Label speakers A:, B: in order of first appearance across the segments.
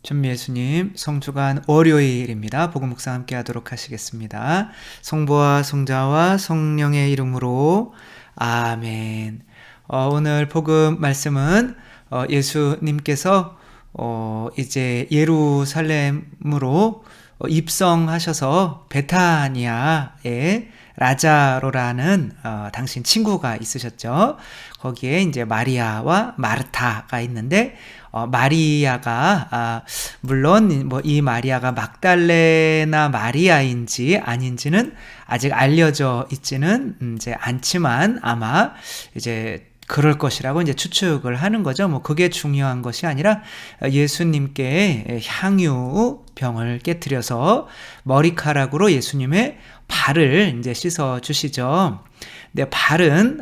A: 전 예수님 성주간 월요일입니다. 복음 묵상 함께 하도록 하시겠습니다. 성부와 성자와 성령의 이름으로 아멘. 오늘 복음 말씀은 예수님께서 이제 예루살렘으로 입성하셔서 베타니아에 라자로라는 당신 친구가 있으셨죠. 거기에 이제 마리아와 마르타가 있는데 마리아가 물론 뭐 이 마리아가 막달레나 마리아인지 아닌지는 아직 알려져 있지는 이제 않지만 아마 이제 그럴 것이라고 이제 추측을 하는 거죠. 뭐 그게 중요한 것이 아니라 예수님께 향유병을 깨뜨려서 머리카락으로 예수님의 발을 이제 씻어 주시죠. 근데 발은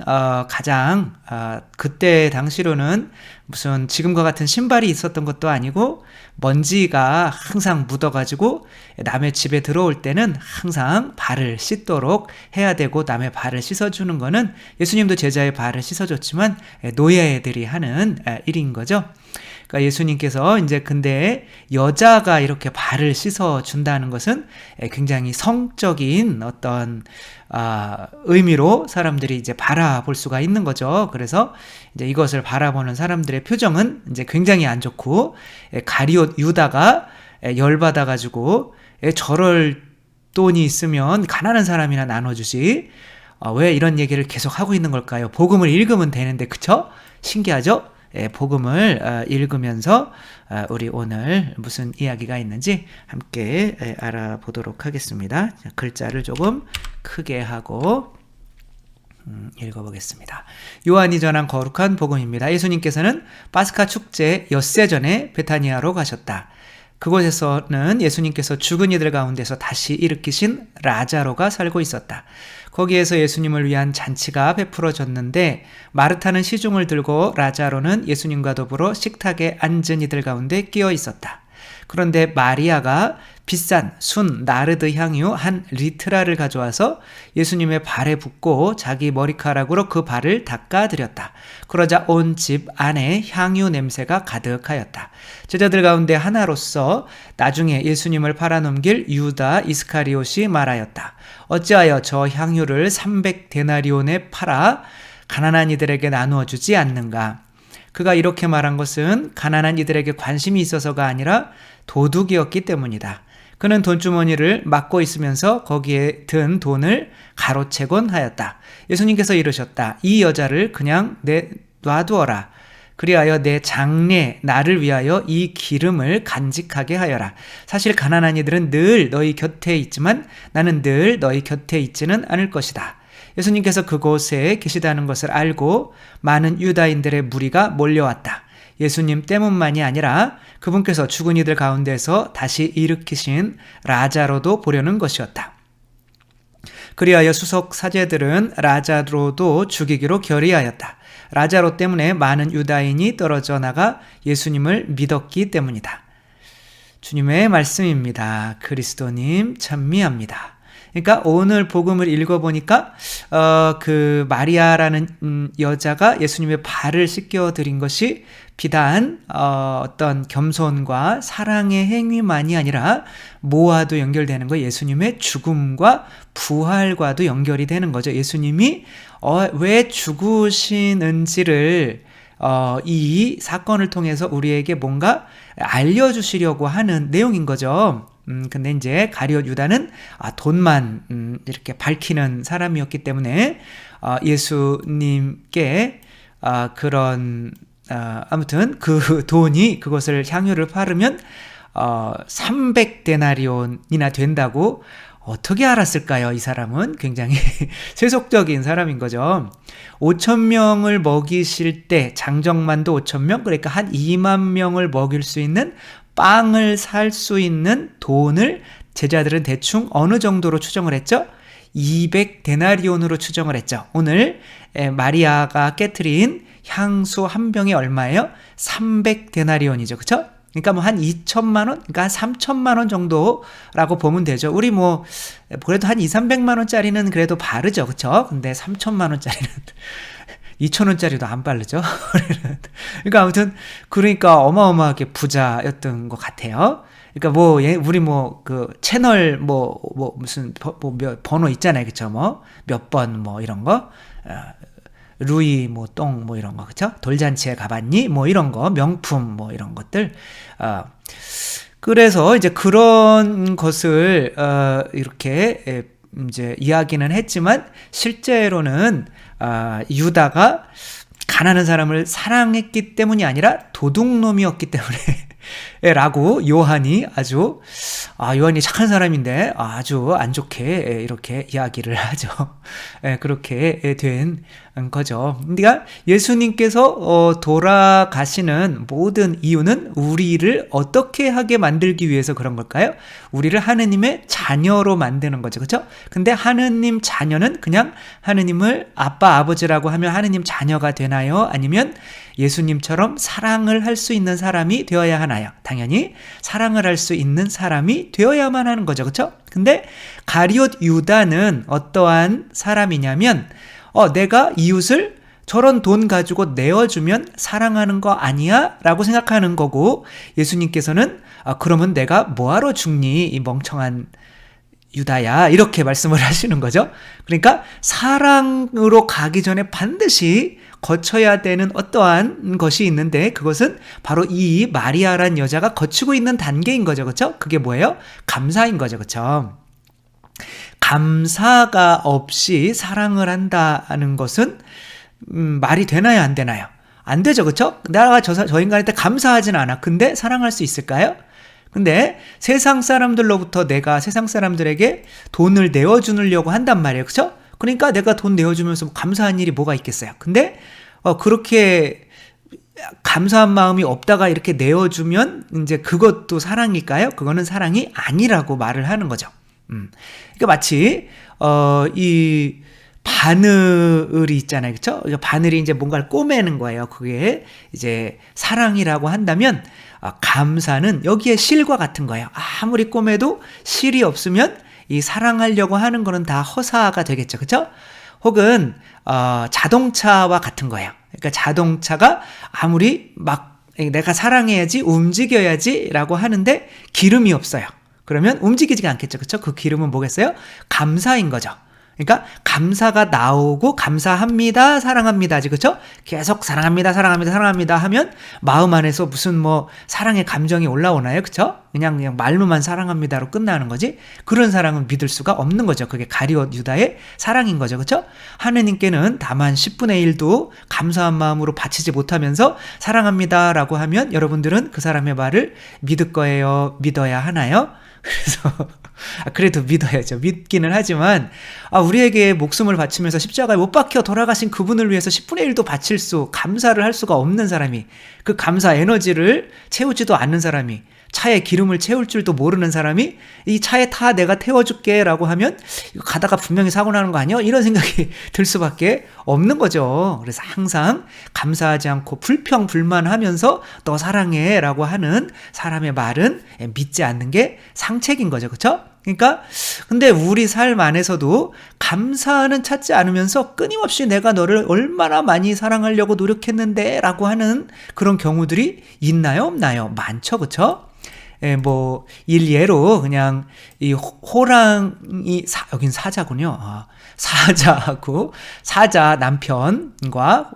A: 가장 그때 당시로는 무슨 지금과 같은 신발이 있었던 것도 아니고 먼지가 항상 묻어가지고 남의 집에 들어올 때는 항상 발을 씻도록 해야 되고, 남의 발을 씻어주는 거는 예수님도 제자의 발을 씻어줬지만 노예들이 하는 일인 거죠. 그러니까 예수님께서 이제 근데 여자가 이렇게 발을 씻어준다는 것은 굉장히 성적인 어떤 의미로 사람들이 이제 바라볼 수가 있는 거죠. 그래서 이제 이것을 바라보는 사람들의 표정은 이제 굉장히 안 좋고, 가룟 유다가 열받아가지고 저럴 돈이 있으면 가난한 사람이나 나눠주지, 왜 이런 얘기를 계속 하고 있는 걸까요? 복음을 읽으면 되는데, 그쵸? 신기하죠? 복음을 읽으면서 우리 오늘 무슨 이야기가 있는지 함께 알아보도록 하겠습니다. 글자를 조금 크게 하고 읽어보겠습니다. 요한이 전한 거룩한 복음입니다. 예수님께서는 파스카 축제 엿새 전에 베타니아로 가셨다. 그곳에서는 예수님께서 죽은 이들 가운데서 다시 일으키신 라자로가 살고 있었다. 거기에서 예수님을 위한 잔치가 베풀어졌는데, 마르타는 시중을 들고 라자로는 예수님과 더불어 식탁에 앉은 이들 가운데 끼어 있었다. 그런데 마리아가 비싼 순 나르드 향유 한 리트라를 가져와서 예수님의 발에 붓고 자기 머리카락으로 그 발을 닦아드렸다. 그러자 온 집 안에 향유 냄새가 가득하였다. 제자들 가운데 하나로서 나중에 예수님을 팔아넘길 유다 이스카리옷이 말하였다. 어찌하여 저 향유를 300데나리온에 팔아 가난한 이들에게 나누어 주지 않는가? 그가 이렇게 말한 것은 가난한 이들에게 관심이 있어서가 아니라 도둑이었기 때문이다. 그는 돈주머니를 막고 있으면서 거기에 든 돈을 가로채곤 하였다. 예수님께서 이르셨다. 이 여자를 그냥 놔두어라. 그리하여 내 장래 나를 위하여 이 기름을 간직하게 하여라. 사실 가난한 이들은 늘 너희 곁에 있지만 나는 늘 너희 곁에 있지는 않을 것이다. 예수님께서 그곳에 계시다는 것을 알고 많은 유다인들의 무리가 몰려왔다. 예수님 때문만이 아니라 그분께서 죽은 이들 가운데서 다시 일으키신 라자로도 보려는 것이었다. 그리하여 수석 사제들은 라자로도 죽이기로 결의하였다. 라자로 때문에 많은 유다인이 떨어져 나가 예수님을 믿었기 때문이다. 주님의 말씀입니다. 그리스도님 찬미합니다. 그러니까 오늘 복음을 읽어보니까 그 마리아라는 여자가 예수님의 발을 씻겨드린 것이 비단 어떤 겸손과 사랑의 행위만이 아니라 뭐와도 연결되는 거, 예수님의 죽음과 부활과도 연결이 되는 거죠. 예수님이 왜 죽으시는지를 이 사건을 통해서 우리에게 뭔가 알려주시려고 하는 내용인 거죠. 근데 이제 가룟 유다는 돈만 이렇게 밝히는 사람이었기 때문에 예수님께 그런 아무튼 그 돈이, 그것을 향유를 팔으면 300데나리온이나 된다고 어떻게 알았을까요? 이 사람은 굉장히 세속적인 사람인 거죠. 5,000명을 먹이실 때 장정만도 5,000명, 그러니까 한 2만 명을 먹일 수 있는 빵을 살 수 있는 돈을 제자들은 대충 어느 정도로 추정을 했죠? 200데나리온으로 추정을 했죠. 오늘 마리아가 깨트린 향수 한 병이 얼마예요? 300데나리온이죠. 그쵸? 그러니까 뭐 한 2천만 원? 그러니까 한 3천만 원 정도라고 보면 되죠. 우리 뭐 그래도 한 2, 300만 원짜리는 그래도 바르죠. 그쵸? 근데 3천만 원짜리는 2,000원짜리도 안 빠르죠. 그러니까 아무튼 그러니까 어마어마하게 부자였던 것 같아요. 그러니까 뭐 우리 뭐 그 채널 뭐 무슨 번호 있잖아요, 그쵸? 뭐 몇 번 뭐 이런 거, 루이 뭐 똥 뭐 이런 거, 그쵸? 돌잔치에 가봤니? 뭐 이런 거, 명품 뭐 이런 것들. 그래서 이제 그런 것을 이렇게 이제 이야기는 했지만 실제로는 유다가 가난한 사람을 사랑했기 때문이 아니라 도둑놈이었기 때문에 라고 요한이 아주 요한이 착한 사람인데 아주 안 좋게 이렇게 이야기를 하죠. 그렇게 된 거죠. 그러니까 예수님께서 돌아가시는 모든 이유는 우리를 어떻게 하게 만들기 위해서 그런 걸까요? 우리를 하느님의 자녀로 만드는 거죠. 그렇죠? 근데 하느님 자녀는 그냥 하느님을 아빠 아버지라고 하면 하느님 자녀가 되나요? 아니면 예수님처럼 사랑을 할 수 있는 사람이 되어야 하나요? 당연히 사랑을 할 수 있는 사람이 되어야만 하는 거죠. 그렇죠? 근데 가룟 유다는 어떠한 사람이냐면 내가 이웃을 저런 돈 가지고 내어주면 사랑하는 거 아니야? 라고 생각하는 거고, 예수님께서는 그러면 내가 뭐하러 죽니? 이 멍청한 유다야, 이렇게 말씀을 하시는 거죠. 그러니까 사랑으로 가기 전에 반드시 거쳐야 되는 어떠한 것이 있는데, 그것은 바로 이 마리아란 여자가 거치고 있는 단계인 거죠. 그렇죠? 그게 뭐예요? 감사인 거죠. 그렇죠? 감사가 없이 사랑을 한다는 것은 말이 되나요, 안 되나요? 안 되죠. 그렇죠? 내가 저 인간한테 감사하진 않아. 근데 사랑할 수 있을까요? 근데 세상 사람들로부터 내가 세상 사람들에게 돈을 내어주려고 한단 말이에요. 그렇죠? 그러니까 내가 돈 내어주면서 감사한 일이 뭐가 있겠어요. 근데 그렇게 감사한 마음이 없다가 이렇게 내어주면 이제 그것도 사랑일까요? 그거는 사랑이 아니라고 말을 하는 거죠. 그러니까 마치 이 바늘이 있잖아요, 그렇죠? 바늘이 이제 뭔가를 꼬매는 거예요. 그게 이제 사랑이라고 한다면 감사는 여기에 실과 같은 거예요. 아무리 꼬매도 실이 없으면 이 사랑하려고 하는 거는 다 허사가 되겠죠, 그렇죠? 혹은 자동차와 같은 거예요. 그러니까 자동차가 아무리 막 내가 사랑해야지 움직여야지라고 하는데 기름이 없어요. 그러면 움직이지가 않겠죠. 그렇죠? 그 기름은 뭐겠어요? 감사인 거죠. 그러니까 감사가 나오고 감사합니다, 사랑합니다지, 그렇죠? 계속 사랑합니다, 사랑합니다, 사랑합니다 하면 마음 안에서 무슨 뭐 사랑의 감정이 올라오나요, 그렇죠? 그냥 말로만 사랑합니다로 끝나는 거지. 그런 사랑은 믿을 수가 없는 거죠. 그게 가룟 유다의 사랑인 거죠, 그렇죠? 하느님께는 다만 10분의 1도 감사한 마음으로 바치지 못하면서 사랑합니다라고 하면 여러분들은 그 사람의 말을 믿을 거예요, 믿어야 하나요? 그래서 그래도 믿어야죠. 믿기는 하지만 우리에게 목숨을 바치면서 십자가에 못 박혀 돌아가신 그분을 위해서 10분의 1도 바칠 감사를 할 수가 없는 사람이, 그 감사 에너지를 채우지도 않는 사람이, 차에 기름을 채울 줄도 모르는 사람이 이 차에 타, 내가 태워줄게 라고 하면 이거 가다가 분명히 사고 나는 거 아니야? 이런 생각이 들 수밖에 없는 거죠. 그래서 항상 감사하지 않고 불평불만하면서 너 사랑해 라고 하는 사람의 말은 믿지 않는 게 상책인 거죠. 그렇죠? 그러니까 근데 우리 삶 안에서도 감사는 찾지 않으면서 끊임없이 내가 너를 얼마나 많이 사랑하려고 노력했는데 라고 하는 그런 경우들이 있나요? 없나요? 많죠. 그렇죠? 뭐 일예로 그냥 이 호랑이 여긴 사자군요. 사자하고 사자 남편과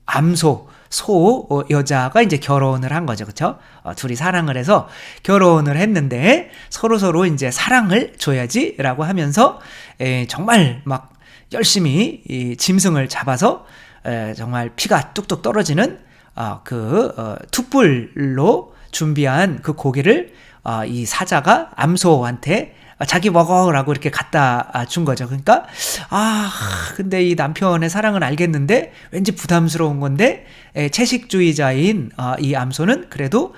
A: 암소 여자가 이제 결혼을 한 거죠. 그렇죠? 둘이 사랑을 해서 결혼을 했는데 서로 이제 사랑을 줘야지라고 하면서 정말 막 열심히 이 짐승을 잡아서 정말 피가 뚝뚝 떨어지는 툭불로 준비한 그 고기를 이 사자가 암소한테 자기 먹어라고 이렇게 갖다 준 거죠. 그러니까 근데 이 남편의 사랑은 알겠는데 왠지 부담스러운 건데 채식주의자인 이 암소는 그래도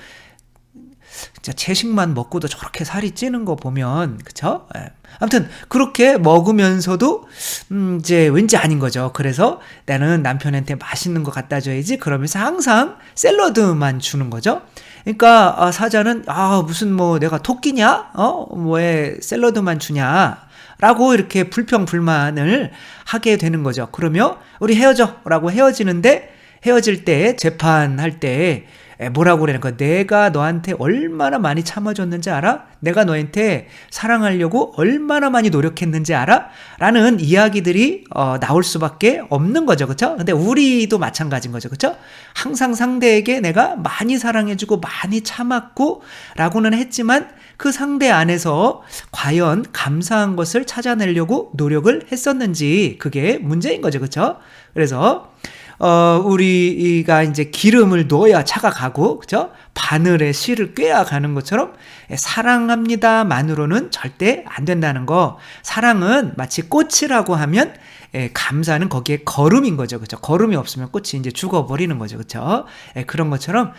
A: 진짜 채식만 먹고도 저렇게 살이 찌는 거 보면, 그쵸? 예. 아무튼 그렇게 먹으면서도 이제 왠지 아닌 거죠. 그래서 나는 남편한테 맛있는 거 갖다 줘야지 그러면서 항상 샐러드만 주는 거죠. 그러니까 사자는 무슨 뭐 내가 토끼냐? 왜 샐러드만 주냐? 라고 이렇게 불평불만을 하게 되는 거죠. 그러며 우리 헤어져 라고 헤어지는데, 헤어질 때 재판할 때 뭐라고 그러는 거야? 내가 너한테 얼마나 많이 참아줬는지 알아? 내가 너한테 사랑하려고 얼마나 많이 노력했는지 알아? 라는 이야기들이 나올 수밖에 없는 거죠. 그쵸? 근데 우리도 마찬가지인 거죠. 그쵸? 항상 상대에게 내가 많이 사랑해주고 많이 참았고 라고는 했지만 그 상대 안에서 과연 감사한 것을 찾아내려고 노력을 했었는지, 그게 문제인 거죠. 그쵸? 그래서 우리가 이제 기름을 넣어야 차가 가고, 그죠? 바늘에 실을 꿰야 가는 것처럼 사랑합니다만으로는 절대 안 된다는 거. 사랑은 마치 꽃이라고 하면 감사는 거기에 거름인 거죠. 그죠? 거름이 없으면 꽃이 이제 죽어버리는 거죠. 그죠? 그런 것처럼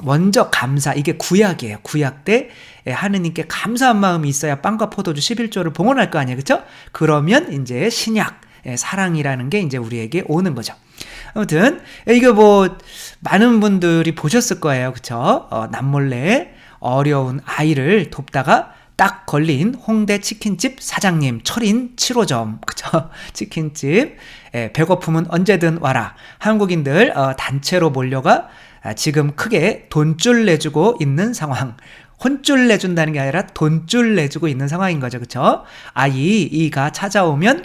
A: 먼저 감사, 이게 구약이에요. 구약 때 하느님께 감사한 마음이 있어야 빵과 포도주 11조를 봉헌할 거 아니에요. 그죠? 그러면 이제 신약, 사랑이라는 게 이제 우리에게 오는 거죠. 아무튼 이거 뭐 많은 분들이 보셨을 거예요. 그쵸? 남몰래 어려운 아이를 돕다가 딱 걸린 홍대 치킨집 사장님, 철인 7호점, 그쵸? 치킨집. 배고픔은 언제든 와라. 한국인들 단체로 몰려가 지금 크게 돈줄 내주고 있는 상황. 혼줄 내준다는 게 아니라 돈줄 내주고 있는 상황인 거죠. 그쵸? 이가 찾아오면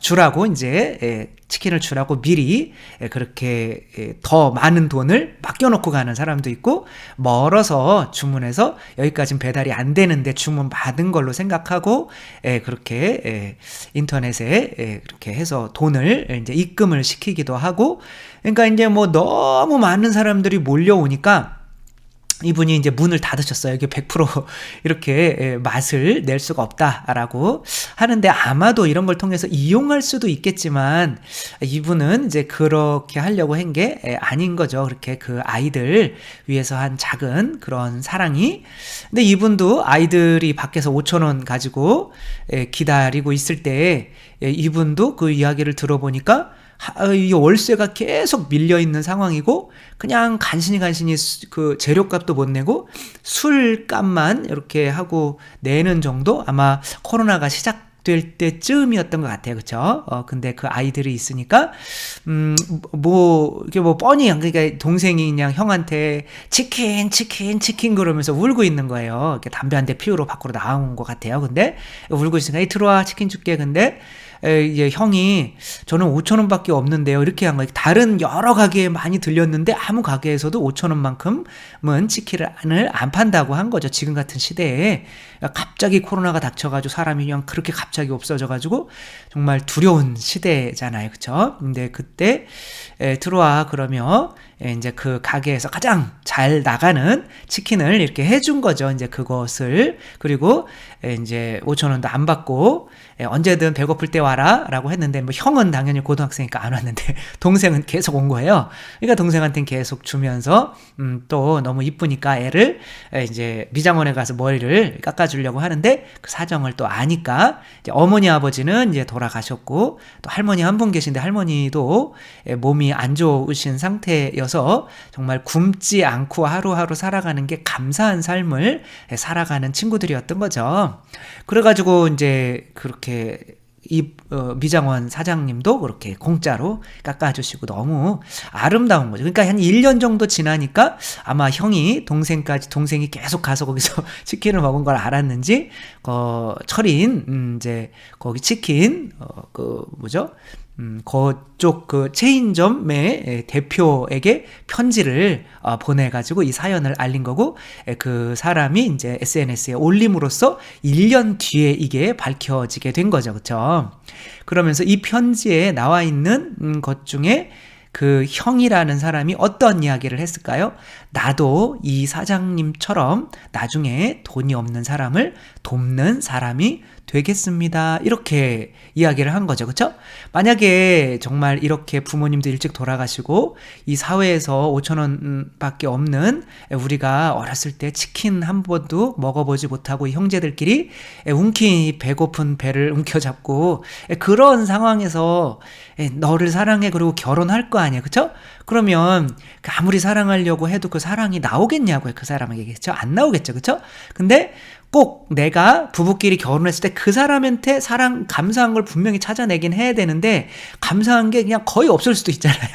A: 주라고, 이제 치킨을 주라고 미리 그렇게 더 많은 돈을 맡겨놓고 가는 사람도 있고, 멀어서 주문해서 여기까지는 배달이 안 되는데 주문 받은 걸로 생각하고 그렇게 인터넷에 그렇게 해서 돈을 이제 입금을 시키기도 하고. 그러니까 이제 뭐 너무 많은 사람들이 몰려오니까 이분이 이제 문을 닫으셨어요. 이게 100% 이렇게 맛을 낼 수가 없다라고 하는데, 아마도 이런 걸 통해서 이용할 수도 있겠지만 이분은 이제 그렇게 하려고 한 게 아닌 거죠. 그렇게 그 아이들 위해서 한 작은 그런 사랑이. 근데 이분도 아이들이 밖에서 5,000원 가지고 기다리고 있을 때 이분도 그 이야기를 들어보니까 이 월세가 계속 밀려있는 상황이고, 그냥 간신히 그 재료값도 못 내고 술값만 이렇게 하고 내는 정도? 아마 코로나가 시작될 때쯤이었던 것 같아요. 그쵸? 근데 그 아이들이 있으니까, 이게 뻔히, 그러니까 동생이 그냥 형한테 치킨 그러면서 울고 있는 거예요. 이렇게 담배 한 대 피우러 밖으로 나온 것 같아요. 근데 울고 있으니까 들어와, 치킨 줄게. 근데 이제 형이 저는 5,000원밖에 없는데요, 이렇게 한 거예요. 다른 여러 가게에 많이 들렸는데 아무 가게에서도 5,000원만큼은 치킨을 안 판다고 한 거죠. 지금 같은 시대에 갑자기 코로나가 닥쳐가지고 사람이 그냥 그렇게 갑자기 없어져가지고 정말 두려운 시대잖아요. 그쵸? 근데 그때 들어와 그러면 이제 그 가게에서 가장 잘 나가는 치킨을 이렇게 해준 거죠. 이제 그것을. 그리고 이제 5,000원도 안 받고 언제든 배고플 때 와라 라고 했는데, 뭐 형은 당연히 고등학생이니까 안 왔는데 동생은 계속 온 거예요. 그러니까 동생한테는 계속 주면서 또 너무 이쁘니까 애를 이제 미장원에 가서 머리를 깎아주려고 하는데, 그 사정을 또 아니까 이제 어머니 아버지는 이제 돌아가셨고, 또 할머니 한 분 계신데 할머니도 몸이 안 좋으신 상태여서 정말 굶지 않고 하루하루 살아가는 게 감사한 삶을 살아가는 친구들이었던 거죠. 그래가지고 이제 그렇게 미장원 사장님도 그렇게 공짜로 깎아주시고 너무 아름다운 거죠. 그러니까 한 1년 정도 지나니까 아마 동생이 계속 가서 거기서 치킨을 먹은 걸 알았는지, 철인, 이제 거기 치킨, 그쪽 그 체인점의 대표에게 편지를 보내가지고 이 사연을 알린 거고, 그 사람이 이제 SNS에 올림으로써 1년 뒤에 이게 밝혀지게 된 거죠. 그쵸? 그러면서 이 편지에 나와 있는 것 중에 그 형이라는 사람이 어떤 이야기를 했을까요? 나도 이 사장님처럼 나중에 돈이 없는 사람을 돕는 사람이 되겠습니다. 이렇게 이야기를 한 거죠. 그렇죠? 만약에 정말 이렇게 부모님도 일찍 돌아가시고 이 사회에서 5천 원밖에 없는 우리가 어렸을 때 치킨 한 번도 먹어보지 못하고 형제들끼리 움키 배고픈 배를 움켜잡고 그런 상황에서 너를 사랑해 그리고 결혼할 거 아니에요. 그렇죠? 그러면 아무리 사랑하려고 해도 그 사랑이 나오겠냐고요. 그 사람에게. 그렇죠? 안 나오겠죠. 그렇죠? 근데 꼭 내가 부부끼리 결혼했을 때 그 사람한테 사랑, 감사한 걸 분명히 찾아내긴 해야 되는데 감사한 게 그냥 거의 없을 수도 있잖아요.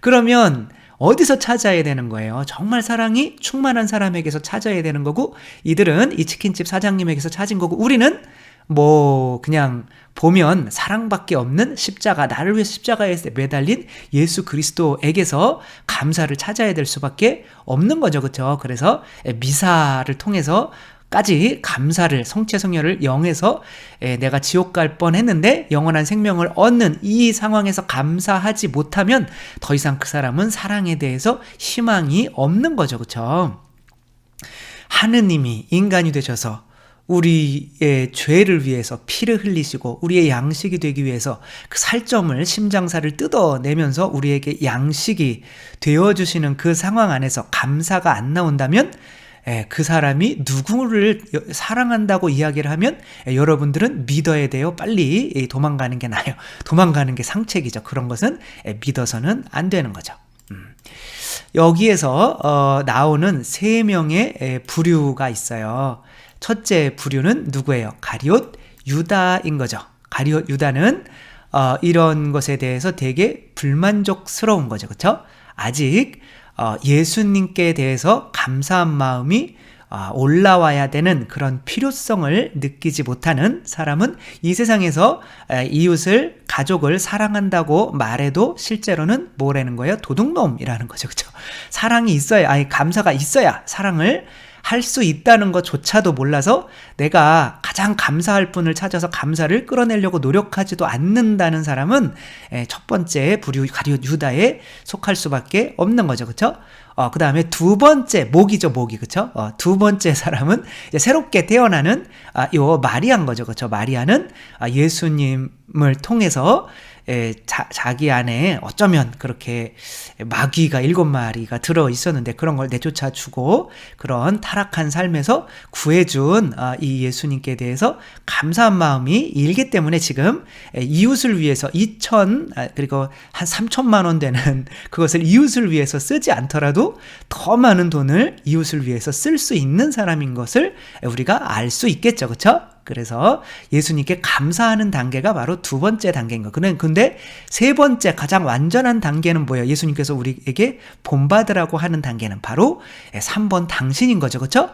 A: 그러면 어디서 찾아야 되는 거예요? 정말 사랑이 충만한 사람에게서 찾아야 되는 거고 이들은 이 치킨집 사장님에게서 찾은 거고 우리는 뭐 그냥 보면 사랑밖에 없는 십자가, 나를 위해 십자가에 매달린 예수 그리스도에게서 감사를 찾아야 될 수밖에 없는 거죠. 그렇죠? 그래서 미사를 통해서 까지 감사를 성체성녀를 영에서 내가 지옥 갈 뻔했는데 영원한 생명을 얻는 이 상황에서 감사하지 못하면 더 이상 그 사람은 사랑에 대해서 희망이 없는 거죠. 그렇죠? 하느님이 인간이 되셔서 우리의 죄를 위해서 피를 흘리시고 우리의 양식이 되기 위해서 그 살점을 심장살을 뜯어내면서 우리에게 양식이 되어주시는 그 상황 안에서 감사가 안 나온다면 그 사람이 누구를 사랑한다고 이야기를 하면 여러분들은 믿어야 돼요. 빨리 도망가는 게 나아요. 도망가는 게 상책이죠. 그런 것은 믿어서는 안 되는 거죠. 여기에서 나오는 3명의 부류가 있어요. 첫째 부류는 누구예요? 가룟 유다인 거죠. 가룟 유다는 이런 것에 대해서 되게 불만족스러운 거죠. 그렇죠? 아직 예수님께 대해서 감사한 마음이 올라와야 되는 그런 필요성을 느끼지 못하는 사람은 이 세상에서 이웃을, 가족을 사랑한다고 말해도 실제로는 뭐라는 거예요? 도둑놈이라는 거죠. 그렇죠? 사랑이 있어야, 감사가 있어야 사랑을 할 수 있다는 것조차도 몰라서 내가 가장 감사할 분을 찾아서 감사를 끌어내려고 노력하지도 않는다는 사람은 첫 번째 부류 가룟 유다에 속할 수밖에 없는 거죠. 그렇죠? 그 다음에 두 번째 목이죠. 목이. 그렇죠? 두 번째 사람은 이제 새롭게 태어나는 요 마리아인 거죠. 그렇죠? 마리아는 예수님을 통해서 자기 안에 어쩌면 그렇게 마귀가 7마리가 들어 있었는데 그런 걸 내쫓아 주고 그런 타락한 삶에서 구해준 이 예수님께 대해서 감사한 마음이 일기 때문에 지금 이웃을 위해서 그리고 한 3천만 원 되는 그것을 이웃을 위해서 쓰지 않더라도 더 많은 돈을 이웃을 위해서 쓸 수 있는 사람인 것을 우리가 알 수 있겠죠. 그렇죠? 그래서 예수님께 감사하는 단계가 바로 두 번째 단계인 거예요. 근데 세 번째 가장 완전한 단계는 뭐예요? 예수님께서 우리에게 본받으라고 하는 단계는 바로 3번 당신인 거죠. 그렇죠?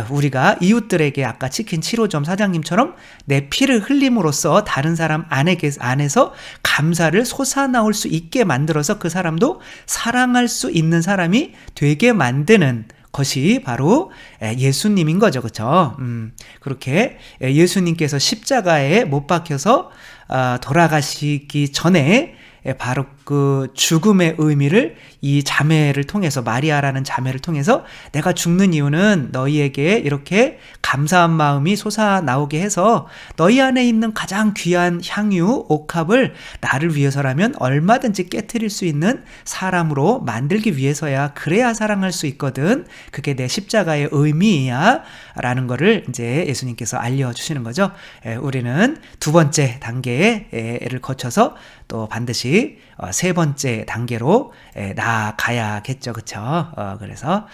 A: 우리가 이웃들에게 아까 치킨 7호점 사장님처럼 내 피를 흘림으로써 다른 사람 안에서 감사를 솟아나올 수 있게 만들어서 그 사람도 사랑할 수 있는 사람이 되게 만드는 것이 바로 예수님인 거죠. 그렇죠? 그렇게 예수님께서 십자가에 못 박혀서 돌아가시기 전에 바로 그 죽음의 의미를 이 자매를 통해서 마리아라는 자매를 통해서 내가 죽는 이유는 너희에게 이렇게 감사한 마음이 솟아나오게 해서 너희 안에 있는 가장 귀한 향유 옥합을 나를 위해서라면 얼마든지 깨트릴 수 있는 사람으로 만들기 위해서야. 그래야 사랑할 수 있거든. 그게 내 십자가의 의미야 라는 거를 이제 예수님께서 알려주시는 거죠. 우리는 두 번째 단계를 거쳐서 또 반드시 세 번째 단계로 나아가야겠죠. 그쵸? 그래서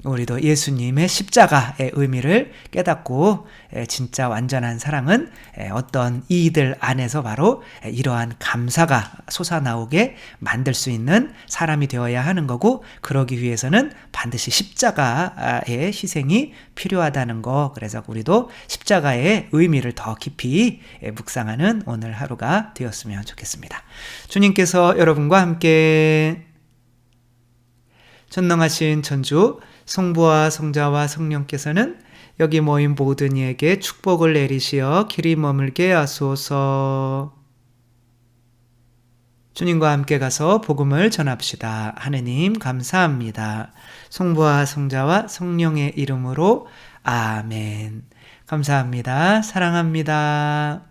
A: 우리도 예수님의 십자가의 의미를 깨닫고 진짜 완전한 사랑은 어떤 이들 안에서 바로 이러한 감사가 솟아나오게 만들 수 있는 사람이 되어야 하는 거고, 그러기 위해서는 반드시 십자가의 희생이 필요하다는 거. 그래서 우리도 십자가의 의미를 더 깊이 묵상하는 오늘 하루가 되었으면 좋겠습니다. 주님께서 여러분과 함께 전능하신 천주 성부와 성자와 성령께서는 여기 모인 모든 이에게 축복을 내리시어 길이 머물게 하소서. 주님과 함께 가서 복음을 전합시다. 하느님 감사합니다. 성부와 성자와 성령의 이름으로 아멘. 감사합니다. 사랑합니다.